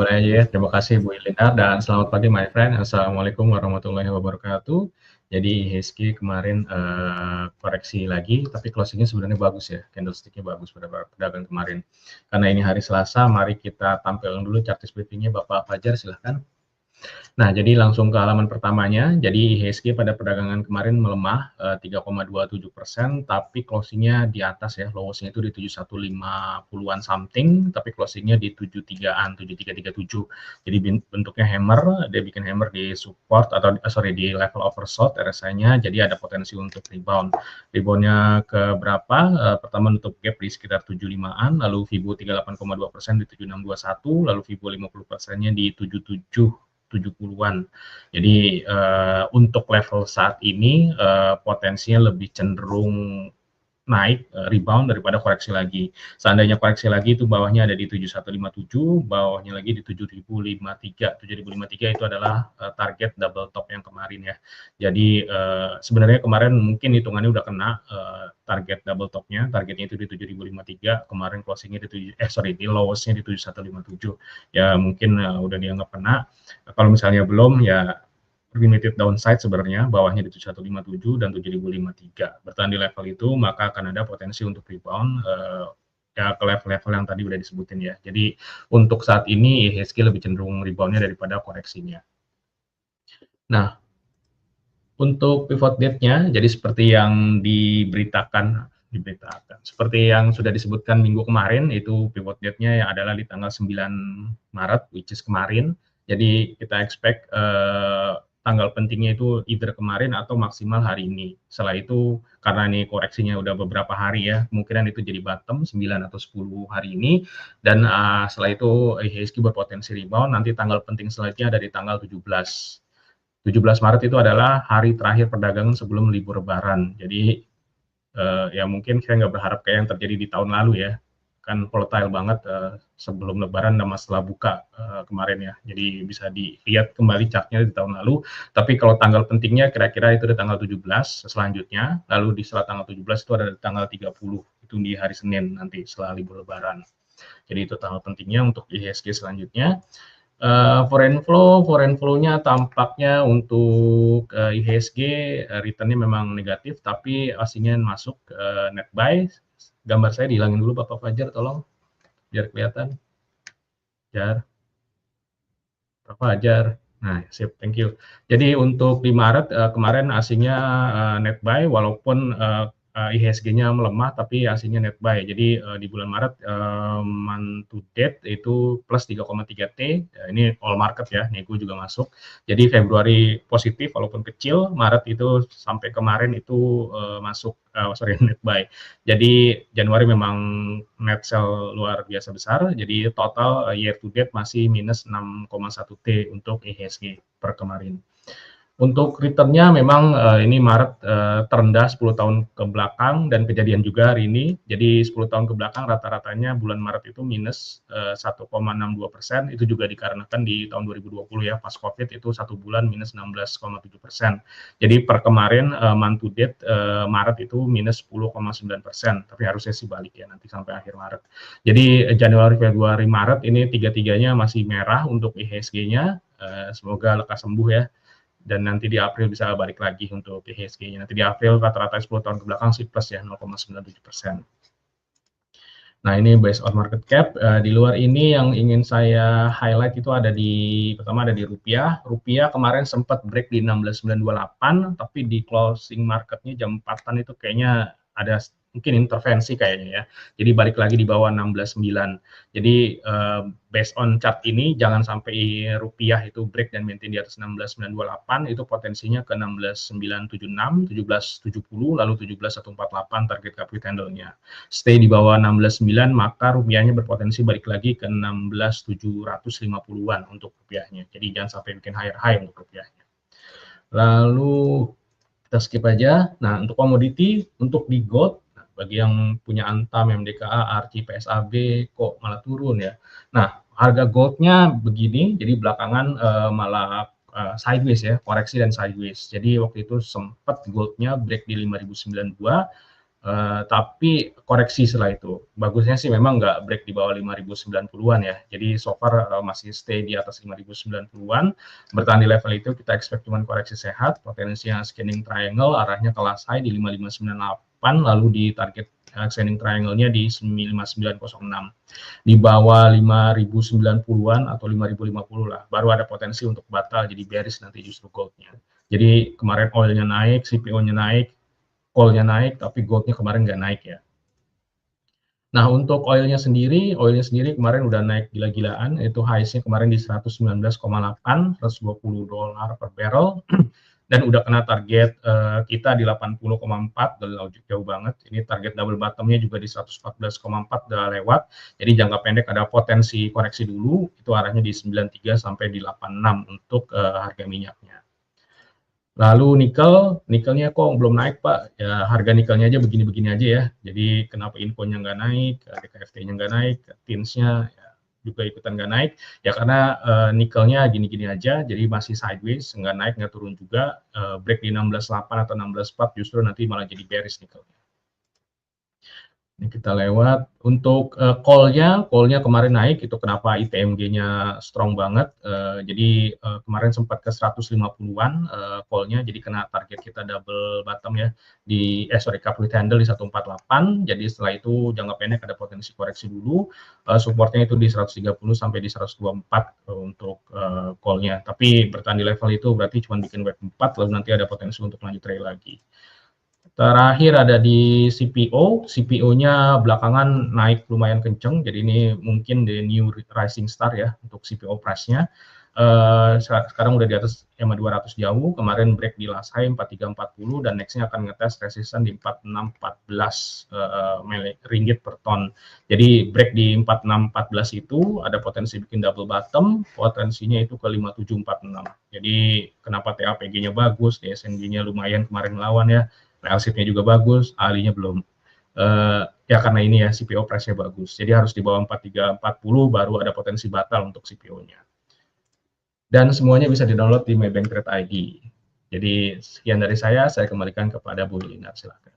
boleh aja ya. Terima kasih Bu Elina dan selamat pagi my friend. Assalamualaikum warahmatullahi wabarakatuh. Jadi IHSG kemarin koreksi lagi, tapi closingnya sebenarnya bagus ya. Candlestick-nya bagus pada perdagangan kemarin. Karena ini hari Selasa, mari kita tampilkan dulu chart briefing-nya Bapak Fajar, silahkan. Nah, jadi langsung ke halaman pertamanya. Jadi IHSG pada perdagangan kemarin melemah 3,27%, tapi closingnya di atas ya, lowest-nya itu di 7150-an something, tapi closingnya di 73-an, 7337. Jadi bentuknya hammer, dia bikin hammer di support atau di level oversold RSI-nya, jadi ada potensi untuk rebound. Rebound-nya ke berapa? Pertama nutup gap di sekitar 75-an, lalu Fibo 38,2% di 7621, lalu Fibo 50%-nya di 70-an. Jadi untuk level saat ini potensinya lebih cenderung naik, rebound daripada koreksi lagi. Seandainya koreksi lagi itu bawahnya ada di 7157, bawahnya lagi di 7053. 7053 itu adalah target double top yang kemarin ya. Jadi sebenarnya kemarin mungkin hitungannya udah kena target double topnya, targetnya itu di 7053, kemarin closingnya di di lowestnya di 7157. Ya mungkin udah dianggap kena. Kalau misalnya belum ya limited downside sebenarnya, bawahnya di 7157 dan 7053. Bertahan di level itu, maka akan ada potensi untuk rebound ya ke level-level yang tadi udah disebutin ya. Jadi untuk saat ini IHSG lebih cenderung reboundnya daripada koreksinya. Nah, untuk pivot date-nya, jadi seperti yang diberitakan, seperti yang sudah disebutkan minggu kemarin, itu pivot date-nya yang adalah di tanggal 9 Maret, which is kemarin. Jadi kita expect tanggal pentingnya itu either kemarin atau maksimal hari ini. Setelah itu, karena ini koreksinya udah beberapa hari ya, kemungkinan itu jadi bottom 9 atau 10 hari ini. Dan setelah itu IHSG berpotensi rebound, nanti tanggal penting selanjutnya ada di tanggal 17 Maret itu adalah hari terakhir perdagangan sebelum libur Lebaran. Jadi ya mungkin saya nggak berharap kayak yang terjadi di tahun lalu ya, kan volatile banget sebelum Lebaran dan setelah buka kemarin ya. Jadi bisa dilihat kembali chartnya di tahun lalu. Tapi kalau tanggal pentingnya kira-kira itu di tanggal 17 selanjutnya, lalu di setelah tanggal 17 itu ada di tanggal 30, itu di hari Senin nanti setelah libur Lebaran. Jadi itu tanggal pentingnya untuk IHSG selanjutnya. Foreign flow-nya tampaknya untuk IHSG return-nya memang negatif, tapi aslinya masuk net buy. Gambar saya dihilangin dulu Bapak Fajar, tolong biar kelihatan. Jar, Bapak Fajar. Nah, sip, thank you. Jadi untuk di Maret kemarin aslinya net buy, walaupun IHSG-nya melemah, tapi aslinya net buy. Jadi di bulan Maret month to date itu plus 3,3 T. Ini all market ya, nego juga masuk. Jadi Februari positif walaupun kecil, Maret itu sampai kemarin itu masuk net buy. Jadi Januari memang net sell luar biasa besar. Jadi total year to date masih minus 6,1 T untuk IHSG per kemarin. Untuk return-nya memang ini Maret terendah 10 tahun ke belakang dan kejadian juga hari ini. Jadi 10 tahun ke belakang rata-ratanya bulan Maret itu minus 1,62%. Itu juga dikarenakan di tahun 2020 ya, pas COVID itu satu bulan minus 16,7%. Jadi per kemarin month to date Maret itu minus 10,9%. Tapi harusnya sih balik ya nanti sampai akhir Maret. Jadi Januari, Februari, Maret ini tiga-tiganya masih merah untuk IHSG-nya. Semoga lekas sembuh ya. Dan nanti di April bisa balik lagi untuk IHSG-nya. Nanti di April rata-rata 10 tahun ke belakang sih plus ya 0,97%. Nah ini based on market cap. Di luar ini yang ingin saya highlight itu ada pertama ada di rupiah. Rupiah kemarin sempat break di 16.928, tapi di closing marketnya jam 4-an itu kayaknya ada mungkin intervensi kayaknya ya. Jadi balik lagi di bawah 16.9. Jadi based on chart ini jangan sampai rupiah itu break dan maintain di atas 16.928, itu potensinya ke 16.976, 17.70, lalu 17.148 target capit handle-nya. Stay di bawah 16.9 maka rupiahnya berpotensi balik lagi ke 16.750-an untuk rupiahnya. Jadi jangan sampai bikin higher high untuk rupiahnya. Lalu kita skip aja. Nah, untuk komoditi, untuk di gold, bagi yang punya Antam, MDKA, ARCI, PSAB, kok malah turun ya. Nah, harga goldnya begini, jadi belakangan malah sideways ya, koreksi dan sideways. Jadi waktu itu sempat goldnya break di 5.092, Tapi koreksi setelah itu. Bagusnya sih memang nggak break di bawah 5.090-an ya. Jadi so far masih stay di atas 5.090-an. Bertahan di level itu kita expect cuma koreksi sehat, potensinya scanning triangle arahnya ke last high di 5598, lalu di target scanning triangle-nya di 5906. Di bawah 5.090-an atau 5.050 lah, baru ada potensi untuk batal jadi bearish nanti justru goldnya. Jadi kemarin oilnya naik, CPO-nya naik, call-nya naik, tapi gold-nya kemarin nggak naik ya. Nah, untuk oilnya sendiri kemarin udah naik gila-gilaan, itu highs-nya kemarin di 119,8, $120 per barrel, dan udah kena target kita di 80,4, udah jauh banget. Ini target double bottom-nya juga di 114,4 udah lewat. Jadi jangka pendek ada potensi koreksi dulu, itu arahnya di 93 sampai di 86 untuk harga minyaknya. Lalu nikelnya kok belum naik Pak, ya harga nikelnya aja begini-begini aja ya. Jadi kenapa infonya nggak naik, DKFT-nya nggak naik, TINS-nya ya, juga ikutan nggak naik, ya karena nikelnya gini-gini aja, jadi masih sideways, nggak naik, nggak turun juga, break di 16.8 atau 16.4 justru nanti malah jadi bearish nikelnya. Ini kita lewat untuk call-nya kemarin naik, itu kenapa ITMG-nya strong banget. Jadi kemarin sempat ke 150-an call-nya, jadi kena target kita double bottom ya di cup with handle di 148. Jadi setelah itu jangka pendek ada potensi koreksi dulu. Supportnya itu di 130 sampai di 124 untuk call-nya. Tapi bertahan di level itu berarti cuma bikin wave 4, lalu nanti ada potensi untuk lanjut trail lagi. Terakhir ada di CPO-nya belakangan naik lumayan kenceng, jadi ini mungkin the new rising star ya untuk CPO price-nya. Sekarang udah di atas EMA 200 jauh, kemarin break di last high 4340 dan next-nya akan ngetes resistance di 4614 ringgit per ton. Jadi break di 4614 itu ada potensi bikin double bottom, potensinya itu ke 5746. Jadi kenapa TAPG-nya bagus, DSNG-nya lumayan kemarin melawan ya. LSIP-nya juga bagus, ahlinya belum. Ya karena ini ya CPO price-nya bagus. Jadi harus di bawah 4340 baru ada potensi batal untuk CPO-nya. Dan semuanya bisa di-download di MyBank Trade ID. Jadi sekian dari saya kembalikan kepada Bu Lina, silakan.